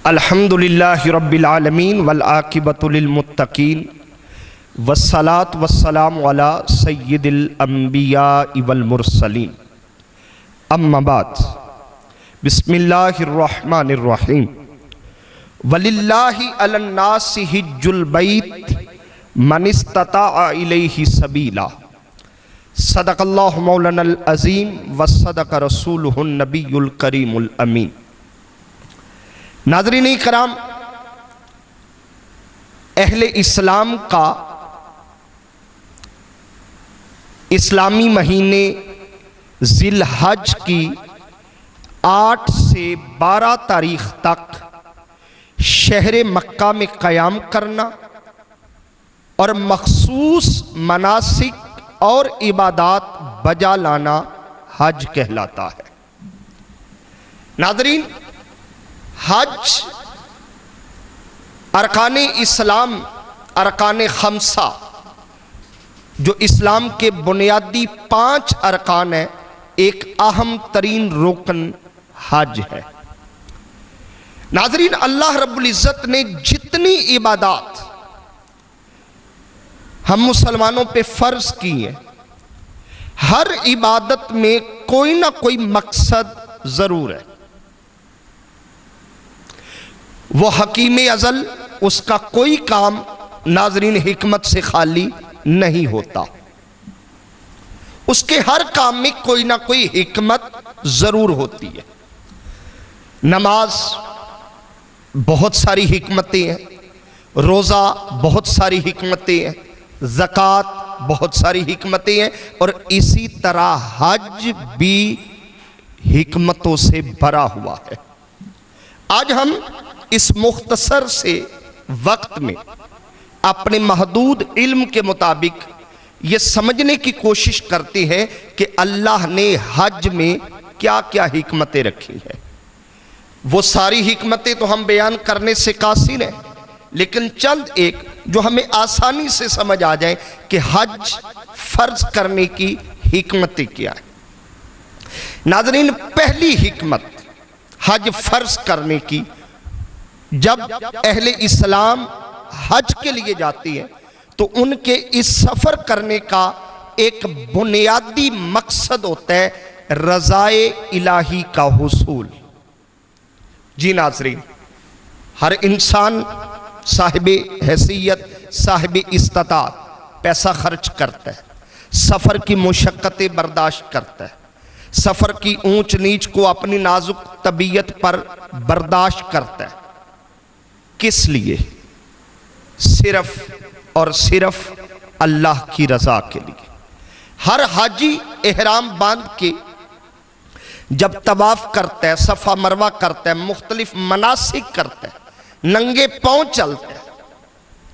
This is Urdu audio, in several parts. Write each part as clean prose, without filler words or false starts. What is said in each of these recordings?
الحمدللہ رب العالمین والعاقبۃ للمتقین والصلاة والسلام علی سید الانبیاء والمرسلین اما بعد بسم اللہ الرحمن الرحیم وللہ علی الناس حج البیت من استطاع الیہ سبیلا صدق اللہ مولانا العظیم وصدق رسولہ النبی الکریم الامین۔ ناظرین کرام، اہل اسلام کا اسلامی مہینے ذی الحج کی 8 سے 12 تاریخ تک شہر مکہ میں قیام کرنا اور مخصوص مناسک اور عبادات بجا لانا حج کہلاتا ہے۔ ناظرین، حج ارکان اسلام، ارکان خمسہ جو اسلام کے بنیادی 5 ارکان ہیں، ایک اہم ترین رکن حج ہے۔ ناظرین، اللہ رب العزت نے جتنی عبادات ہم مسلمانوں پہ فرض کی ہیں، ہر عبادت میں کوئی نہ کوئی مقصد ضرور ہے۔ وہ حکیم ازل، اس کا کوئی کام ناظرین حکمت سے خالی نہیں ہوتا، اس کے ہر کام میں کوئی نہ کوئی حکمت ضرور ہوتی ہے۔ نماز بہت ساری حکمتیں ہیں، روزہ بہت ساری حکمتیں ہیں، زکوٰۃ بہت ساری حکمتیں ہیں، اور اسی طرح حج بھی حکمتوں سے بھرا ہوا ہے۔ آج ہم اس مختصر سے وقت میں اپنے محدود علم کے مطابق یہ سمجھنے کی کوشش کرتے ہیں کہ اللہ نے حج میں کیا کیا حکمتیں رکھی ہیں۔ وہ ساری حکمتیں تو ہم بیان کرنے سے قاصر ہیں، لیکن چند ایک جو ہمیں آسانی سے سمجھ آ جائیں کہ حج فرض کرنے کی حکمتیں کیا ہیں۔ ناظرین، پہلی حکمت حج فرض کرنے کی، جب اہل اسلام حج کے لیے جاتی ہیں تو ان کے اس سفر کرنے کا ایک بنیادی مقصد ہوتا ہے رضائے الہی کا حصول۔ جی ناظرین، ہر انسان صاحب حیثیت، صاحب استطاعت پیسہ خرچ کرتا ہے، سفر کی مشقتیں برداشت کرتا ہے، سفر کی اونچ نیچ کو اپنی نازک طبیعت پر برداشت کرتا ہے۔ کس لیے؟ صرف اور صرف اللہ کی رضا کے لیے۔ ہر حاجی احرام باندھ کے جب طواف کرتا ہے، صفا مروہ کرتا ہے، مختلف مناسک کرتا ہے، ننگے پاؤں چلتا ہے،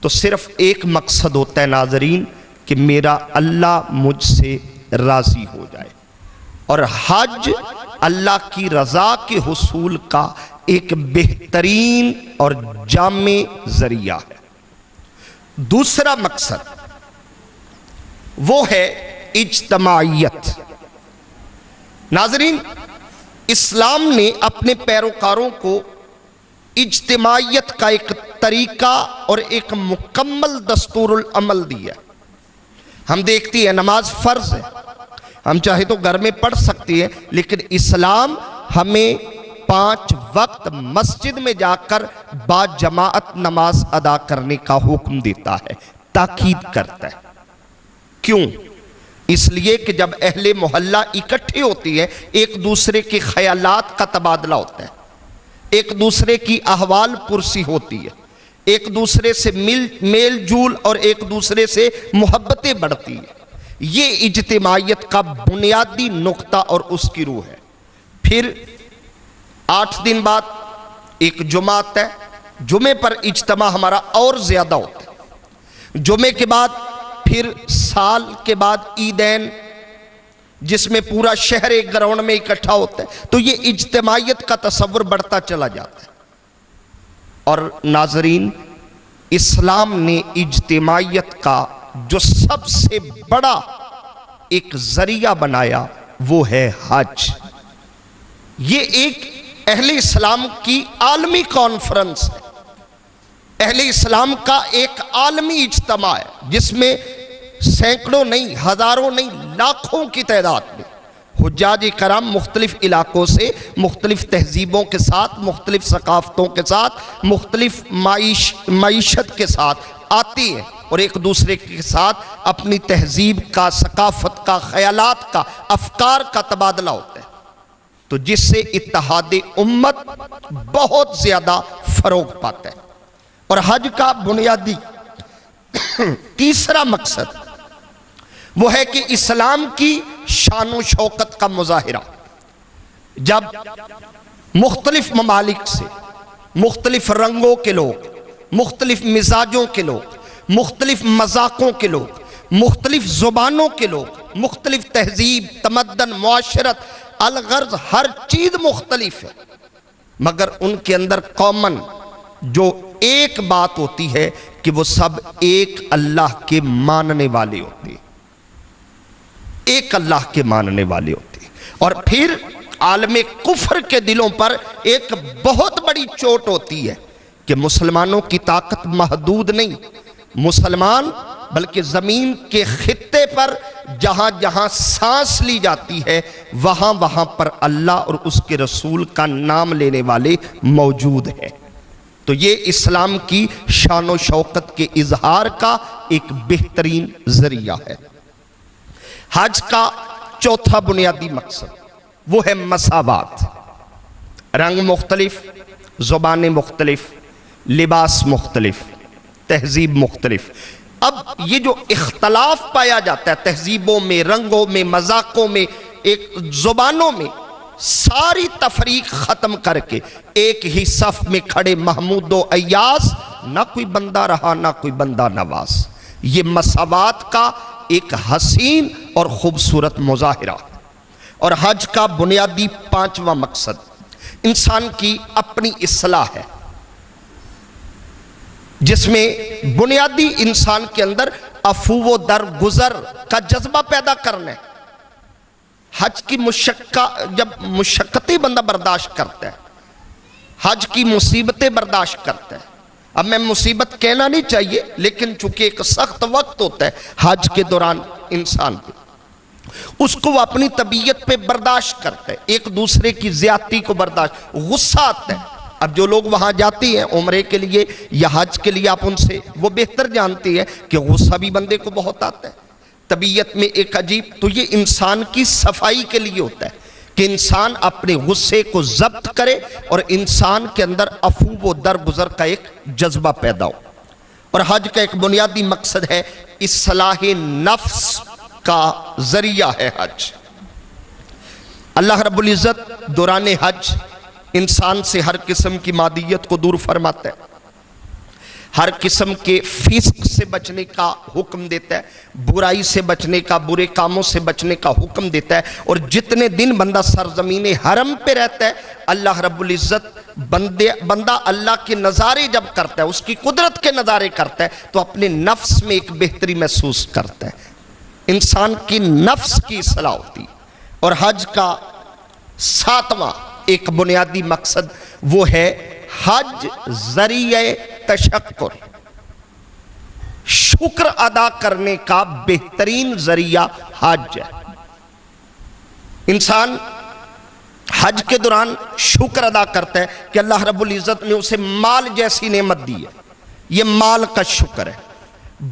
تو صرف ایک مقصد ہوتا ہے ناظرین کہ میرا اللہ مجھ سے راضی ہو جائے۔ اور حج اللہ کی رضا کے حصول کا ایک بہترین اور جامع ذریعہ ہے۔ دوسرا مقصد وہ ہے اجتماعیت۔ ناظرین، اسلام نے اپنے پیروکاروں کو اجتماعیت کا ایک طریقہ اور ایک مکمل دستور العمل دیا۔ ہم دیکھتی ہیں نماز فرض ہے، ہم چاہے تو گھر میں پڑھ سکتی ہیں، لیکن اسلام ہمیں 5 وقت مسجد میں جا کر با جماعت نماز ادا کرنے کا حکم دیتا ہے، تاکید کرتا ہے۔ کیوں؟ اس لیے کہ جب اہل محلہ اکٹھے ہوتی ہے، ایک دوسرے کے خیالات کا تبادلہ ہوتا ہے، ایک دوسرے کی احوال پرسی ہوتی ہے، ایک دوسرے سے میل جول اور ایک دوسرے سے محبتیں بڑھتی ہیں۔ یہ اجتماعیت کا بنیادی نقطہ اور اس کی روح ہے۔ پھر 8 دن بعد ایک جمعہ آتا ہے، جمعے پر اجتماع ہمارا اور زیادہ ہوتا ہے۔ جمعے کے بعد پھر سال کے بعد عیدین، جس میں پورا شہر ایک گراؤنڈ میں اکٹھا ہوتا ہے، تو یہ اجتماعیت کا تصور بڑھتا چلا جاتا ہے۔ اور ناظرین، اسلام نے اجتماعیت کا جو سب سے بڑا ایک ذریعہ بنایا وہ ہے حج۔ یہ ایک اہل اسلام کی عالمی کانفرنس ہے، اہل اسلام کا ایک عالمی اجتماع ہے جس میں سینکڑوں نہیں، ہزاروں نہیں، لاکھوں کی تعداد میں حجاج کرام مختلف علاقوں سے، مختلف تہذیبوں کے ساتھ، مختلف ثقافتوں کے ساتھ، مختلف معیشت کے ساتھ آتی ہیں اور ایک دوسرے کے ساتھ اپنی تہذیب کا، ثقافت کا، خیالات کا، افکار کا تبادلہ ہوتا ہے، تو جس سے اتحاد امت بہت زیادہ فروغ پاتا ہے۔ اور حج کا بنیادی تیسرا مقصد وہ ہے کہ اسلام کی شان و شوکت کا مظاہرہ۔ جب مختلف ممالک سے مختلف رنگوں کے لوگ، مختلف مزاجوں کے لوگ، مختلف مذاقوں کے لوگ، مختلف زبانوں کے لوگ، مختلف تہذیب، تمدن، معاشرت، الغرض ہر چیز مختلف ہے، مگر ان کے اندر کامن جو ایک بات ہوتی ہے کہ وہ سب ایک اللہ کے ماننے والے ہوتے ہیں، ایک اللہ کے ماننے والے ہوتے ہیں۔ اور پھر عالم کفر کے دلوں پر ایک بہت بڑی چوٹ ہوتی ہے کہ مسلمانوں کی طاقت محدود نہیں، مسلمان بلکہ زمین کے خطے پر جہاں جہاں سانس لی جاتی ہے وہاں وہاں پر اللہ اور اس کے رسول کا نام لینے والے موجود ہیں۔ تو یہ اسلام کی شان و شوکت کے اظہار کا ایک بہترین ذریعہ ہے۔ حج کا چوتھا بنیادی مقصد وہ ہے مساوات۔ رنگ مختلف، زبانیں مختلف، لباس مختلف، تہذیب مختلف، اب یہ جو اختلاف پایا جاتا ہے تہذیبوں میں، رنگوں میں، مذاقوں میں، ایک زبانوں میں، ساری تفریق ختم کر کے ایک ہی صف میں کھڑے محمود و ایاز، نہ کوئی بندہ رہا نہ کوئی بندہ نواز۔ یہ مساوات کا ایک حسین اور خوبصورت مظاہرہ۔ اور حج کا بنیادی پانچواں مقصد انسان کی اپنی اصلاح ہے، جس میں بنیادی انسان کے اندر عفو و درگزر کا جذبہ پیدا کرنا ہے۔ حج کی جب مشقتیں بندہ برداشت کرتا ہے، حج کی مصیبتیں برداشت کرتا ہے، اب میں مصیبت کہنا نہیں چاہیے لیکن چونکہ ایک سخت وقت ہوتا ہے حج کے دوران انسان پہ، اس کو وہ اپنی طبیعت پہ برداشت کرتا ہے، ایک دوسرے کی زیادتی کو برداشت، غصہ آتا ہے۔ اب جو لوگ وہاں جاتے ہیں عمرے کے لیے یا حج کے لیے، آپ ان سے وہ بہتر جانتے ہیں کہ غصہ بھی بندے کو بہت آتا ہے، طبیعت میں ایک عجیب، تو یہ انسان کی صفائی کے لیے ہوتا ہے کہ انسان اپنے غصے کو ضبط کرے اور انسان کے اندر عفو و درگزر کا ایک جذبہ پیدا ہو۔ اور حج کا ایک بنیادی مقصد ہے اصلاح نفس کا ذریعہ ہے حج۔ اللہ رب العزت دوران حج انسان سے ہر قسم کی مادیت کو دور فرماتا ہے، ہر قسم کے فسق سے بچنے کا حکم دیتا ہے، برائی سے بچنے کا، برے کاموں سے بچنے کا حکم دیتا ہے، اور جتنے دن بندہ سرزمین حرم پہ رہتا ہے اللہ رب العزت بندہ اللہ کے نظارے جب کرتا ہے، اس کی قدرت کے نظارے کرتا ہے تو اپنے نفس میں ایک بہتری محسوس کرتا ہے، انسان کی نفس کی اصلاح ہوتی۔ اور حج کا ساتواں ایک بنیادی مقصد وہ ہے حج ذریعہ تشکر، شکر ادا کرنے کا بہترین ذریعہ حج ہے۔ انسان حج کے دوران شکر ادا کرتا ہے کہ اللہ رب العزت نے اسے مال جیسی نعمت دی ہے، یہ مال کا شکر ہے،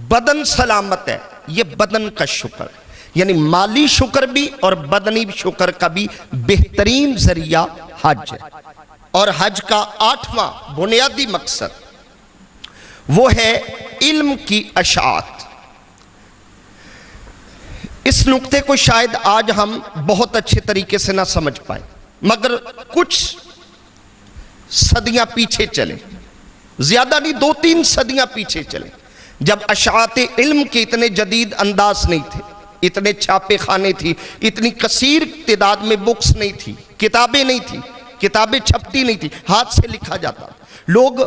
بدن سلامت ہے، یہ بدن کا شکر ہے، یعنی مالی شکر بھی اور بدنی شکر کا بھی بہترین ذریعہ حج ہے۔ اور حج کا آٹھواں بنیادی مقصد وہ ہے علم کی اشاعت۔ اس نقطے کو شاید آج ہم بہت اچھے طریقے سے نہ سمجھ پائیں، مگر کچھ صدیاں پیچھے چلیں، زیادہ نہیں 2-3 صدیاں پیچھے چلیں، جب اشاعت علم کے اتنے جدید انداز نہیں تھے، اتنے چھاپے خانے تھی، اتنی کثیر تعداد میں بکس نہیں تھی، کتابیں نہیں تھی، کتابیں چھپتی نہیں تھی، ہاتھ سے لکھا جاتا، لوگ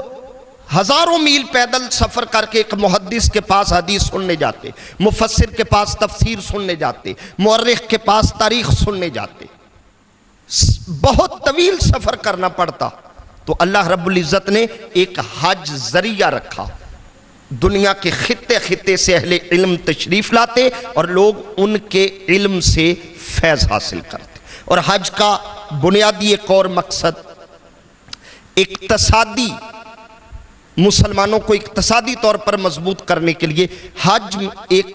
ہزاروں میل پیدل سفر کر کے ایک محدث کے پاس حدیث سننے جاتے، مفسر کے پاس تفسیر سننے جاتے، مورخ کے پاس تاریخ سننے جاتے، بہت طویل سفر کرنا پڑتا، تو اللہ رب العزت نے ایک حج ذریعہ رکھا۔ دنیا کے خطے خطے سے اہل علم تشریف لاتے اور لوگ ان کے علم سے فیض حاصل کرتے۔ اور حج کا بنیادی ایک اور مقصد اقتصادی، مسلمانوں کو اقتصادی طور پر مضبوط کرنے کے لیے حج ایک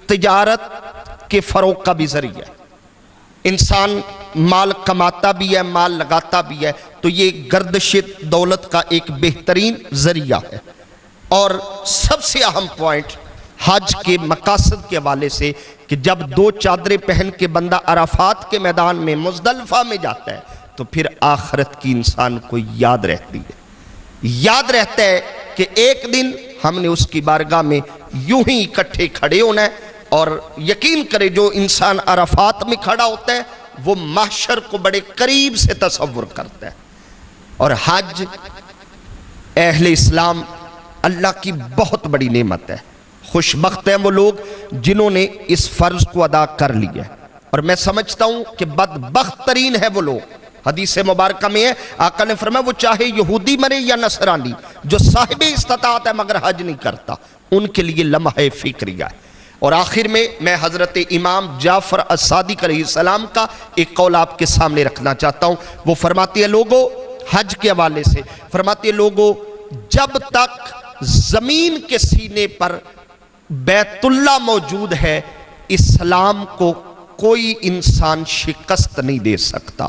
تجارت کے فروغ کا بھی ذریعہ ہے۔ انسان مال کماتا بھی ہے، مال لگاتا بھی ہے، تو یہ گردش دولت کا ایک بہترین ذریعہ ہے۔ اور سب سے اہم پوائنٹ حج کے مقاصد کے حوالے سے کہ جب دو چادریں پہن کے بندہ عرفات کے میدان میں مزدلفہ میں جاتا ہے تو پھر آخرت کی انسان کو یاد رہتی ہے، یاد رہتا ہے کہ ایک دن ہم نے اس کی بارگاہ میں یوں ہی اکٹھے کھڑے ہونا ہے۔ اور یقین کرے جو انسان عرفات میں کھڑا ہوتا ہے وہ محشر کو بڑے قریب سے تصور کرتا ہے۔ اور حج اہل اسلام اللہ کی بہت بڑی نعمت ہے، خوش بخت ہیں وہ لوگ جنہوں نے اس فرض کو ادا کر لیا ہے۔ اور میں سمجھتا ہوں کہ بدبخت ترین ہے وہ لوگ، حدیث مبارکہ میں ہے آقا نے فرمایا وہ چاہے یہودی مرے یا نصرانی، جو صاحب استطاعت ہے مگر حج نہیں کرتا، ان کے لیے لمحہ فکریہ ہے۔ اور آخر میں حضرت امام جعفر الصادق علیہ السلام کا ایک قول آپ کے سامنے رکھنا چاہتا ہوں۔ وہ فرماتے ہیں لوگوں، حج کے حوالے سے فرماتے ہیں لوگوں، جب تک زمین کے سینے پر بیت اللہ موجود ہے اسلام کو کوئی انسان شکست نہیں دے سکتا۔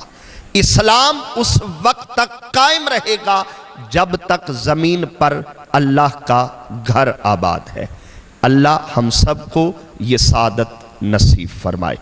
اسلام اس وقت تک قائم رہے گا جب تک زمین پر اللہ کا گھر آباد ہے۔ اللہ ہم سب کو یہ سعادت نصیب فرمائے۔